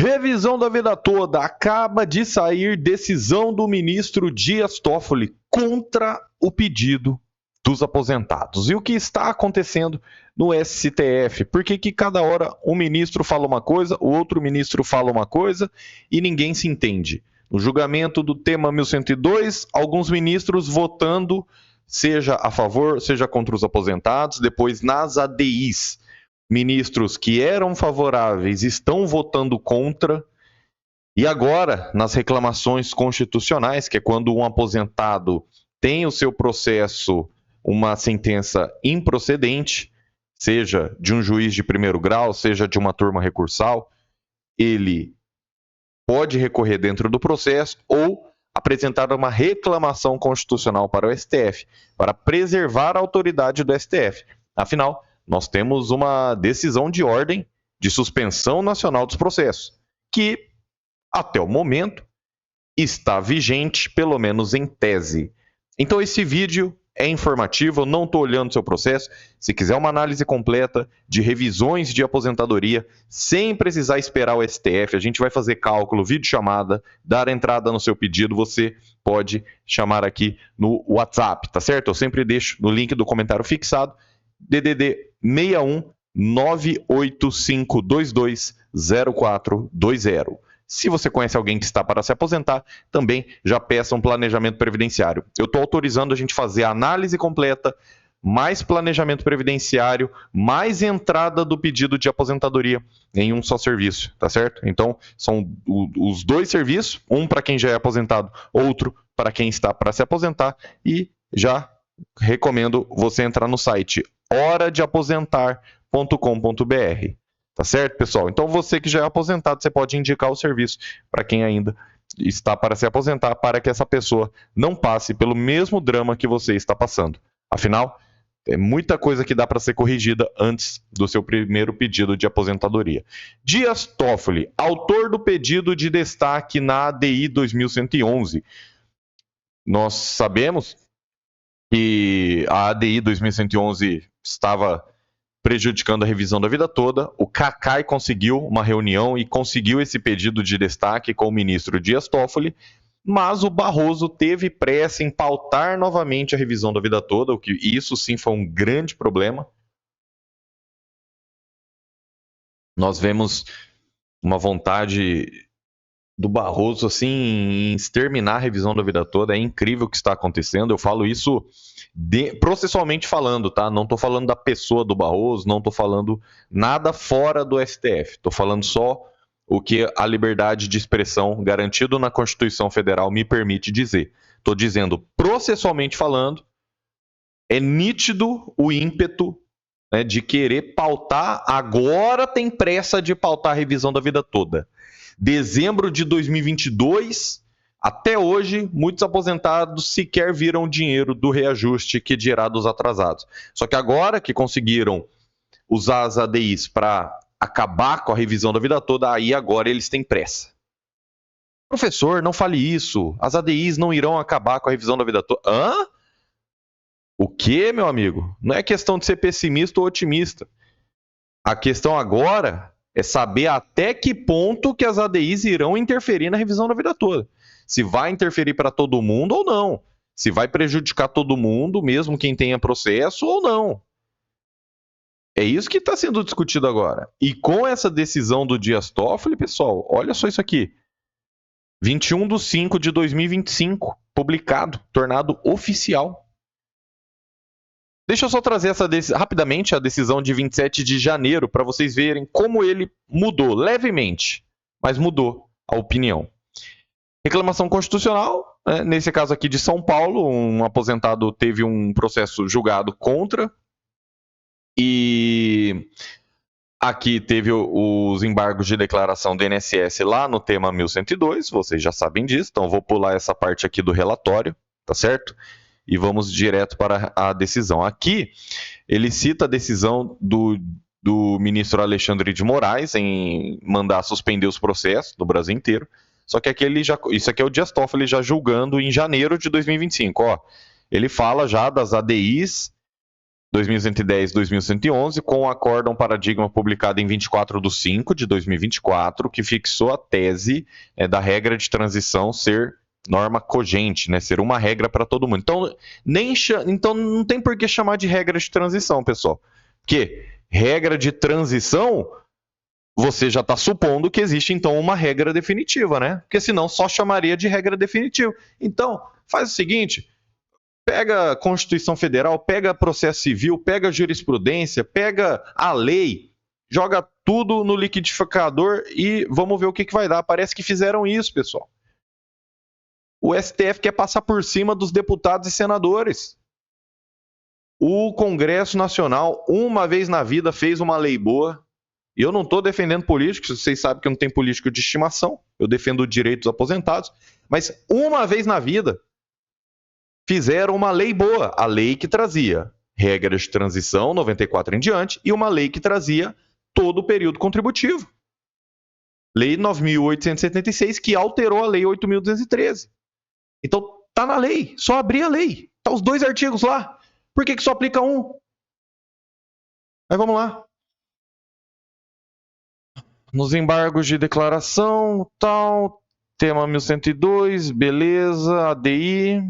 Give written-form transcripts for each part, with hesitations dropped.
Revisão da vida toda. Acaba de sair decisão do ministro Dias Toffoli contra o pedido dos aposentados. E o que está acontecendo no STF? Por que cada hora um ministro fala uma coisa, o outro ministro fala uma coisa e ninguém se entende? No julgamento do tema 1102, alguns ministros votando seja a favor, seja contra os aposentados. Depois, nas ADIs, ministros que eram favoráveis estão votando contra. E agora, nas reclamações constitucionais, que é quando um aposentado tem o seu processo, uma sentença improcedente, seja de um juiz de primeiro grau, seja de uma turma recursal, ele pode recorrer dentro do processo ou apresentar uma reclamação constitucional para o STF, para preservar a autoridade do STF. Afinal, nós temos uma decisão de ordem de suspensão nacional dos processos, que, até o momento, está vigente, pelo menos em tese. Então, esse vídeo é informativo, eu não estou olhando o seu processo. Se quiser uma análise completa de revisões de aposentadoria, sem precisar esperar o STF, a gente vai fazer cálculo, videochamada, dar entrada no seu pedido, você pode chamar aqui no WhatsApp, tá certo? Eu sempre deixo no link do comentário fixado, DDD 61 98522 0420. Se você conhece alguém que está para se aposentar, também já peça um planejamento previdenciário. Eu estou autorizando a gente fazer a análise completa, mais planejamento previdenciário, mais entrada do pedido de aposentadoria em um só serviço, tá certo? Então, são os dois serviços, um para quem já é aposentado, outro para quem está para se aposentar, e já recomendo você entrar no site horadeaposentar.com.br. Tá certo, pessoal? Então, você que já é aposentado, você pode indicar o serviço para quem ainda está para se aposentar, para que essa pessoa não passe pelo mesmo drama que você está passando. Afinal, tem muita coisa que dá para ser corrigida antes do seu primeiro pedido de aposentadoria. Dias Toffoli, autor do pedido de destaque na ADI 2111. Nós sabemos que a ADI 2111 estava prejudicando a revisão da vida toda. O Cacai conseguiu uma reunião e conseguiu esse pedido de destaque com o ministro Dias Toffoli, mas o Barroso teve pressa em pautar novamente a revisão da vida toda, o que isso sim foi um grande problema. Nós vemos uma vontade do Barroso assim em exterminar a revisão da vida toda. É incrível o que está acontecendo. Eu falo isso processualmente falando, tá? Não estou falando da pessoa do Barroso, não estou falando nada fora do STF. Estou falando só o que a liberdade de expressão garantido na Constituição Federal me permite dizer. Estou dizendo, processualmente falando, é nítido o ímpeto, né, de querer pautar. Agora tem pressa de pautar a revisão da vida toda. Dezembro de 2022, até hoje, muitos aposentados sequer viram o dinheiro do reajuste, que dirá dos atrasados. Só que agora que conseguiram usar as ADIs para acabar com a revisão da vida toda, aí agora eles têm pressa. Professor, não fale isso. As ADIs não irão acabar com a revisão da vida toda. Hã? O quê, meu amigo? Não é questão de ser pessimista ou otimista. A questão agora é saber até que ponto que as ADIs irão interferir na revisão da vida toda. Se vai interferir para todo mundo ou não. Se vai prejudicar todo mundo, mesmo quem tenha processo ou não. É isso que está sendo discutido agora. E com essa decisão do Dias Toffoli, pessoal, olha só isso aqui. 21/5/2025, publicado, tornado oficial. Deixa eu só trazer rapidamente a decisão de 27 de janeiro para vocês verem como ele mudou, levemente, mas mudou a opinião. Reclamação constitucional, né? Nesse caso aqui de São Paulo, um aposentado teve um processo julgado contra, e aqui teve os embargos de declaração do INSS lá no tema 1102, vocês já sabem disso, então eu vou pular essa parte aqui do relatório, tá certo? E vamos direto para a decisão. Aqui, ele cita a decisão do ministro Alexandre de Moraes em mandar suspender os processos do Brasil inteiro. Só que aqui isso aqui é o Dias Toffoli já julgando em janeiro de 2025. Ó, ele fala já das ADIs 2110, 2111, com o acórdão paradigma publicado em 24/5/2024, que fixou a tese da regra de transição ser norma cogente, né, ser uma regra para todo mundo. Então não tem por que chamar de regra de transição, pessoal. Porque regra de transição, você já está supondo que existe então uma regra definitiva, né? Porque senão só chamaria de regra definitiva. Então, faz o seguinte, pega a Constituição Federal, pega processo civil, pega jurisprudência, pega a lei, joga tudo no liquidificador e vamos ver o que vai dar. Parece que fizeram isso, pessoal. O STF quer passar por cima dos deputados e senadores. O Congresso Nacional, uma vez na vida, fez uma lei boa. E eu não estou defendendo políticos, vocês sabem que eu não tenho político de estimação. Eu defendo o direito dos aposentados. Mas uma vez na vida, fizeram uma lei boa. A lei que trazia regras de transição, 94 em diante, e uma lei que trazia todo o período contributivo. Lei 9.876, que alterou a Lei 8.213. Então, tá na lei, só abrir a lei. Tá os 2 artigos lá. Por que só aplica um? Mas vamos lá. Nos embargos de declaração, tal, tema 1102, beleza, ADI.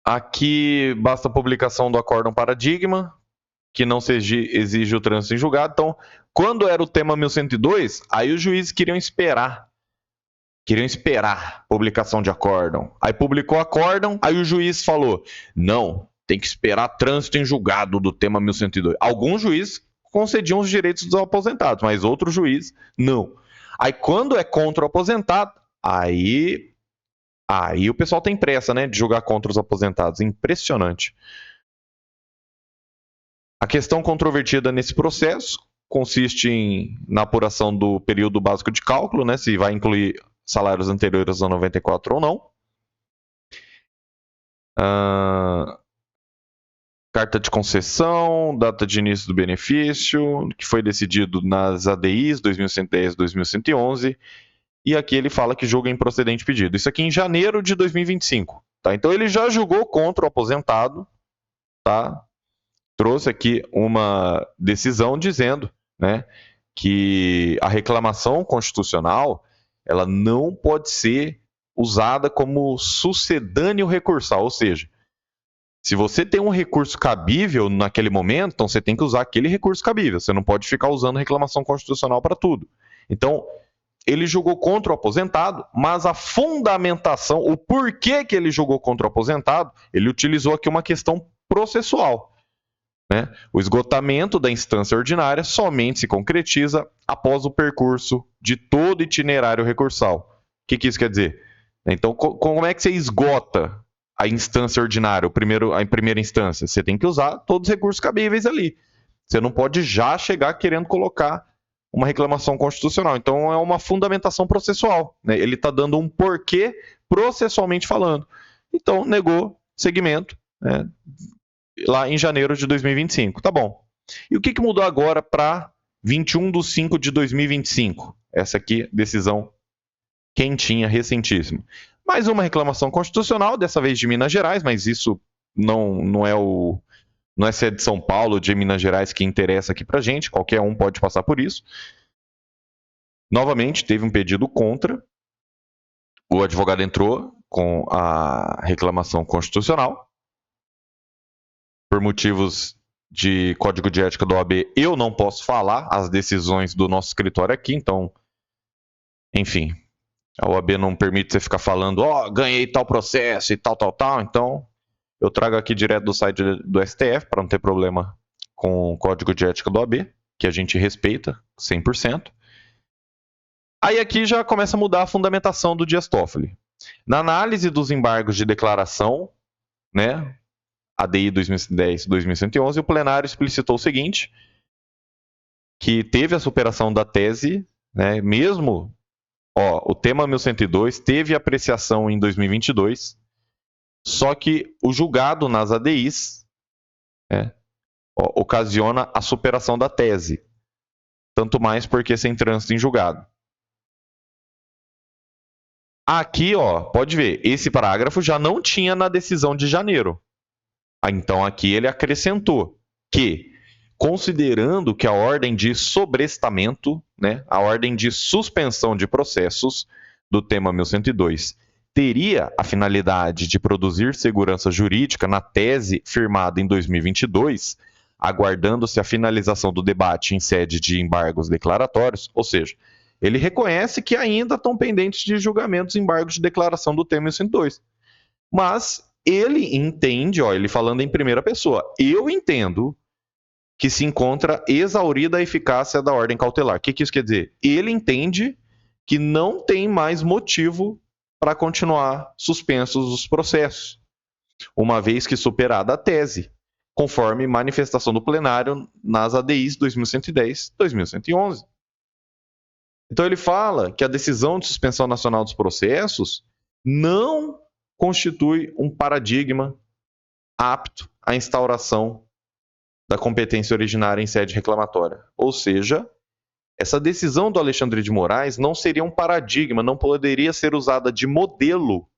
Aqui basta a publicação do acórdão paradigma, que não se exige o trânsito em julgado. Então, quando era o tema 1102, aí os juízes queriam esperar publicação de acórdão. Aí publicou acórdão, aí o juiz falou, não, tem que esperar trânsito em julgado do tema 1102. Alguns juízes concediam os direitos dos aposentados, mas outros juízes não. Aí quando é contra o aposentado, aí o pessoal tem pressa, né, de julgar contra os aposentados. Impressionante. A questão controvertida nesse processo consiste na apuração do período básico de cálculo, né, se vai incluir salários anteriores a 94 ou não. Carta de concessão, data de início do benefício, que foi decidido nas ADIs 2110 e 2111. E aqui ele fala que julga improcedente pedido. Isso aqui em janeiro de 2025. Tá? Então ele já julgou contra o aposentado. Tá? Trouxe aqui uma decisão dizendo, né, que a reclamação constitucional ela não pode ser usada como sucedâneo recursal, ou seja, se você tem um recurso cabível naquele momento, então você tem que usar aquele recurso cabível, você não pode ficar usando reclamação constitucional para tudo. Então, ele julgou contra o aposentado, mas a fundamentação, o porquê que ele julgou contra o aposentado, ele utilizou aqui uma questão processual. Né? O esgotamento da instância ordinária somente se concretiza após o percurso de todo itinerário recursal. O que isso quer dizer? Então, como é que você esgota a instância ordinária, a primeira instância? Você tem que usar todos os recursos cabíveis ali. Você não pode já chegar querendo colocar uma reclamação constitucional. Então, é uma fundamentação processual. Né? Ele está dando um porquê processualmente falando. Então, negou segmento, né? Lá em janeiro de 2025. Tá bom. E o que mudou agora para 21/5/2025? Essa aqui, decisão quentinha, recentíssima. Mais uma reclamação constitucional, dessa vez de Minas Gerais, mas isso não é se é de São Paulo ou de Minas Gerais que interessa aqui pra gente, qualquer um pode passar por isso. Novamente, teve um pedido contra, o advogado entrou com a reclamação constitucional. Por motivos de código de ética da OAB, eu não posso falar as decisões do nosso escritório aqui, então, enfim, a OAB não permite você ficar falando, ganhei tal processo e tal, então eu trago aqui direto do site do STF, para não ter problema com o código de ética da OAB, que a gente respeita 100%. Aí aqui já começa a mudar a fundamentação do Dias Toffoli. Na análise dos embargos de declaração, né, ADI 2010 e 2111, o plenário explicitou o seguinte, que teve a superação da tese, né, mesmo o tema 1102 teve apreciação em 2022, só que o julgado nas ADIs ocasiona a superação da tese, tanto mais porque sem trânsito em julgado. Aqui, pode ver, esse parágrafo já não tinha na decisão de janeiro. Então aqui ele acrescentou que, considerando que a ordem de sobrestamento, né, a ordem de suspensão de processos do tema 1102 teria a finalidade de produzir segurança jurídica na tese firmada em 2022, aguardando-se a finalização do debate em sede de embargos declaratórios, ou seja, ele reconhece que ainda estão pendentes de julgamentos embargos de declaração do tema 1102. Mas ele entende, ele falando em primeira pessoa, eu entendo que se encontra exaurida a eficácia da ordem cautelar. O que isso quer dizer? Ele entende que não tem mais motivo para continuar suspensos os processos, uma vez que superada a tese, conforme manifestação do plenário nas ADIs 2110 e 2111. Então ele fala que a decisão de suspensão nacional dos processos não constitui um paradigma apto à instauração da competência originária em sede reclamatória. Ou seja, essa decisão do Alexandre de Moraes não seria um paradigma, não poderia ser usada de modelo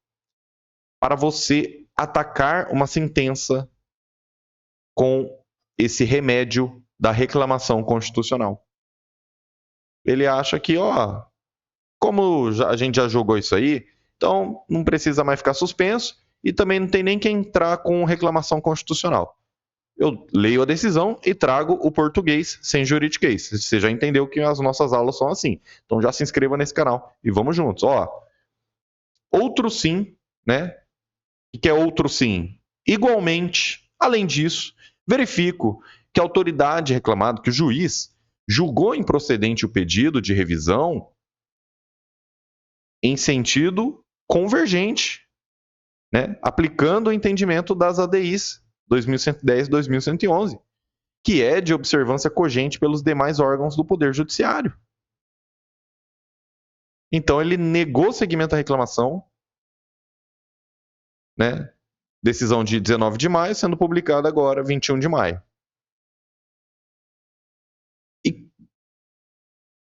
para você atacar uma sentença com esse remédio da reclamação constitucional. Ele acha que, como a gente já jogou isso aí, então não precisa mais ficar suspenso e também não tem nem que entrar com reclamação constitucional. Eu leio a decisão e trago o português sem juridiquês. Você já entendeu que as nossas aulas são assim. Então já se inscreva nesse canal e vamos juntos. Outro sim, né? O que é outro sim? Igualmente, além disso, verifico que a autoridade reclamada, que o juiz, julgou improcedente o pedido de revisão em sentido convergente, né? Aplicando o entendimento das ADIs 2110 e 2111, que é de observância cogente pelos demais órgãos do Poder Judiciário. Então, ele negou seguimento à reclamação, né? Decisão de 19 de maio, sendo publicada agora, 21 de maio. E,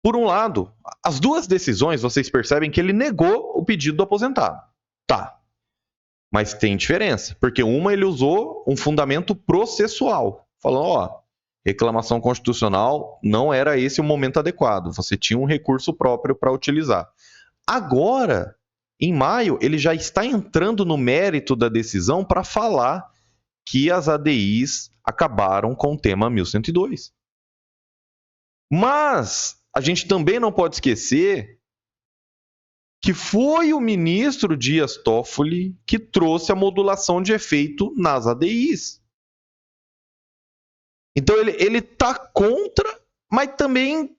por um lado, as duas decisões, vocês percebem que ele negou o pedido do aposentado. Tá. Mas tem diferença, porque uma ele usou um fundamento processual, falando, reclamação constitucional não era esse o momento adequado, você tinha um recurso próprio para utilizar. Agora, em maio, ele já está entrando no mérito da decisão para falar que as ADIs acabaram com o tema 1102. Mas a gente também não pode esquecer que foi o ministro Dias Toffoli que trouxe a modulação de efeito nas ADIs. Então ele está contra, mas também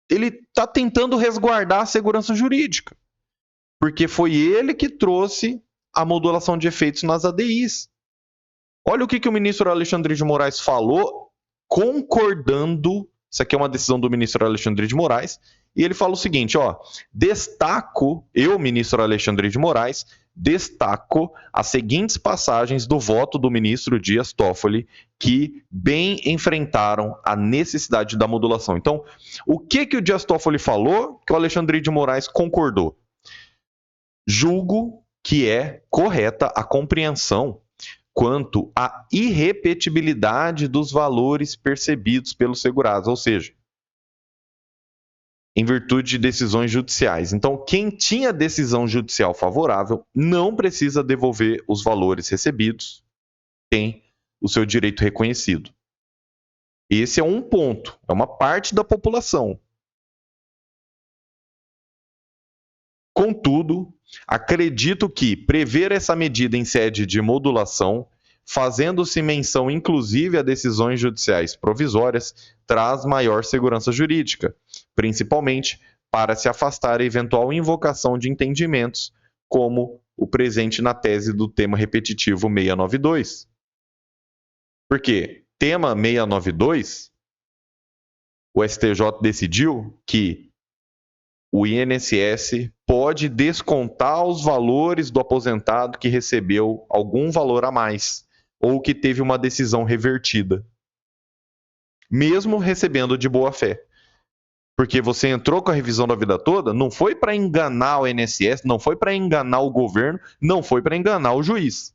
ele está tentando resguardar a segurança jurídica. Porque foi ele que trouxe a modulação de efeitos nas ADIs. Olha o que o ministro Alexandre de Moraes falou, concordando. Isso aqui é uma decisão do ministro Alexandre de Moraes. E ele fala o seguinte, destaco, eu, ministro Alexandre de Moraes, destaco as seguintes passagens do voto do ministro Dias Toffoli que bem enfrentaram a necessidade da modulação. Então, o que o Dias Toffoli falou que o Alexandre de Moraes concordou? Julgo que é correta a compreensão quanto à irrepetibilidade dos valores percebidos pelos segurados, ou seja, em virtude de decisões judiciais. Então, quem tinha decisão judicial favorável não precisa devolver os valores recebidos, tem o seu direito reconhecido. Esse é um ponto, é uma parte da população. Contudo, acredito que prever essa medida em sede de modulação, fazendo-se menção inclusive a decisões judiciais provisórias, traz maior segurança jurídica, principalmente para se afastar a eventual invocação de entendimentos, como o presente na tese do tema repetitivo 692. Porque tema 692, o STJ decidiu que o INSS pode descontar os valores do aposentado que recebeu algum valor a mais ou que teve uma decisão revertida, mesmo recebendo de boa fé. Porque você entrou com a revisão da vida toda, não foi para enganar o INSS, não foi para enganar o governo, não foi para enganar o juiz.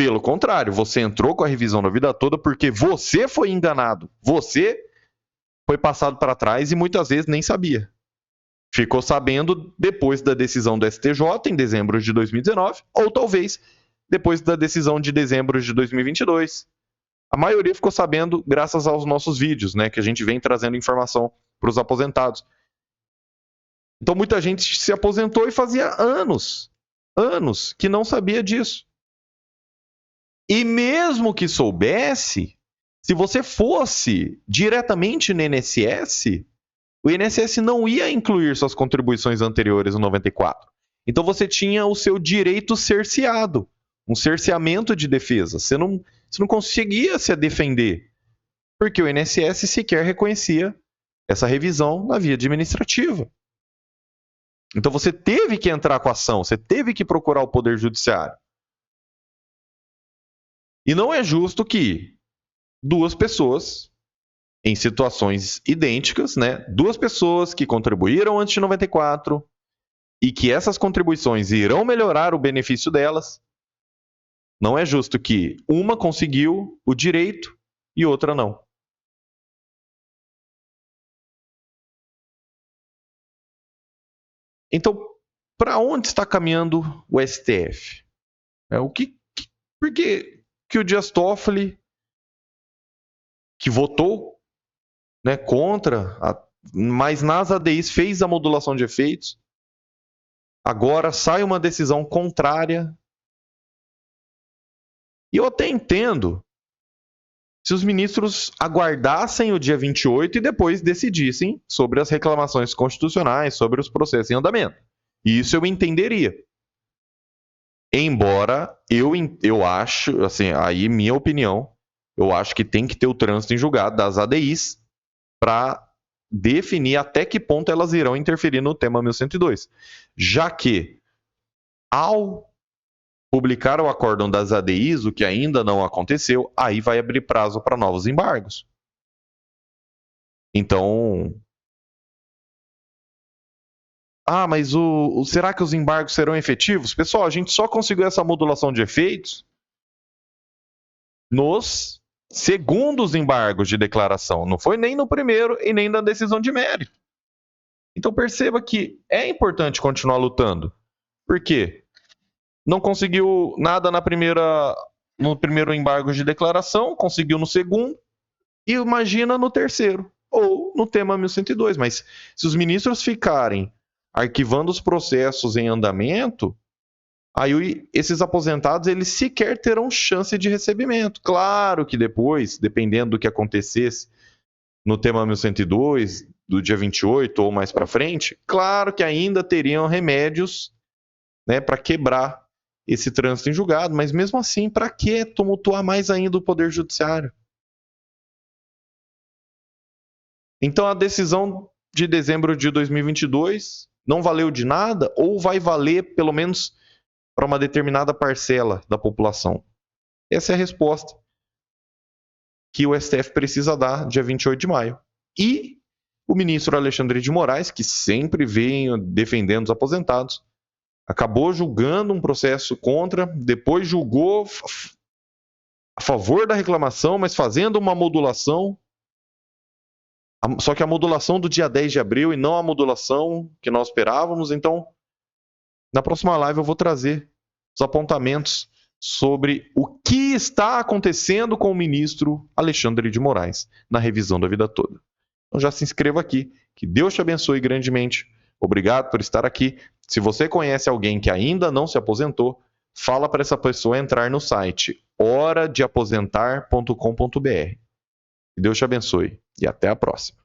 Pelo contrário, você entrou com a revisão da vida toda porque você foi enganado. Você foi passado para trás e muitas vezes nem sabia. Ficou sabendo depois da decisão do STJ, em dezembro de 2019, ou talvez depois da decisão de dezembro de 2022. A maioria ficou sabendo graças aos nossos vídeos, né, que a gente vem trazendo informação para os aposentados. Então muita gente se aposentou e fazia anos que não sabia disso. E mesmo que soubesse, se você fosse diretamente no INSS, o INSS não ia incluir suas contribuições anteriores no 94. Então você tinha o seu direito cerceado, um cerceamento de defesa. Você não conseguia se defender, porque o INSS sequer reconhecia essa revisão na via administrativa. Então você teve que entrar com a ação, você teve que procurar o Poder Judiciário. E não é justo que duas pessoas, em situações idênticas, né, duas pessoas que contribuíram antes de 94 e que essas contribuições irão melhorar o benefício delas, não é justo que uma conseguiu o direito e outra não. Então, para onde está caminhando o STF? Por que o Dias Toffoli, que votou, né, contra, mas nas ADIs fez a modulação de efeitos, agora sai uma decisão contrária? E eu até entendo se os ministros aguardassem o dia 28 e depois decidissem sobre as reclamações constitucionais, sobre os processos em andamento. Isso eu entenderia. Embora eu acho, assim, aí minha opinião, eu acho que tem que ter o trânsito em julgado das ADIs para definir até que ponto elas irão interferir no tema 1102. Já que, ao publicar o acórdão das ADIs, o que ainda não aconteceu, aí vai abrir prazo para novos embargos. Então, mas será que os embargos serão efetivos? Pessoal, a gente só conseguiu essa modulação de efeitos nos segundos embargos de declaração. Não foi nem no primeiro e nem na decisão de mérito. Então perceba que é importante continuar lutando. Por quê? Não conseguiu nada no primeiro embargo de declaração, conseguiu no segundo, e imagina no terceiro, ou no tema 1102. Mas se os ministros ficarem arquivando os processos em andamento, aí esses aposentados eles sequer terão chance de recebimento. Claro que depois, dependendo do que acontecesse no tema 1102, do dia 28 ou mais para frente, claro que ainda teriam remédios, né, para quebrar esse trânsito em julgado, mas mesmo assim, para que tumultuar mais ainda o Poder Judiciário? Então a decisão de dezembro de 2022 não valeu de nada ou vai valer pelo menos para uma determinada parcela da população? Essa é a resposta que o STF precisa dar dia 28 de maio. E o ministro Alexandre de Moraes, que sempre vem defendendo os aposentados, acabou julgando um processo contra, depois julgou a favor da reclamação, mas fazendo uma modulação. Só que a modulação do dia 10 de abril e não a modulação que nós esperávamos. Então, na próxima live eu vou trazer os apontamentos sobre o que está acontecendo com o ministro Alexandre de Moraes na revisão da vida toda. Então já se inscreva aqui. Que Deus te abençoe grandemente. Obrigado por estar aqui. Se você conhece alguém que ainda não se aposentou, fala para essa pessoa entrar no site horadeaposentar.com.br. Que Deus te abençoe e até a próxima.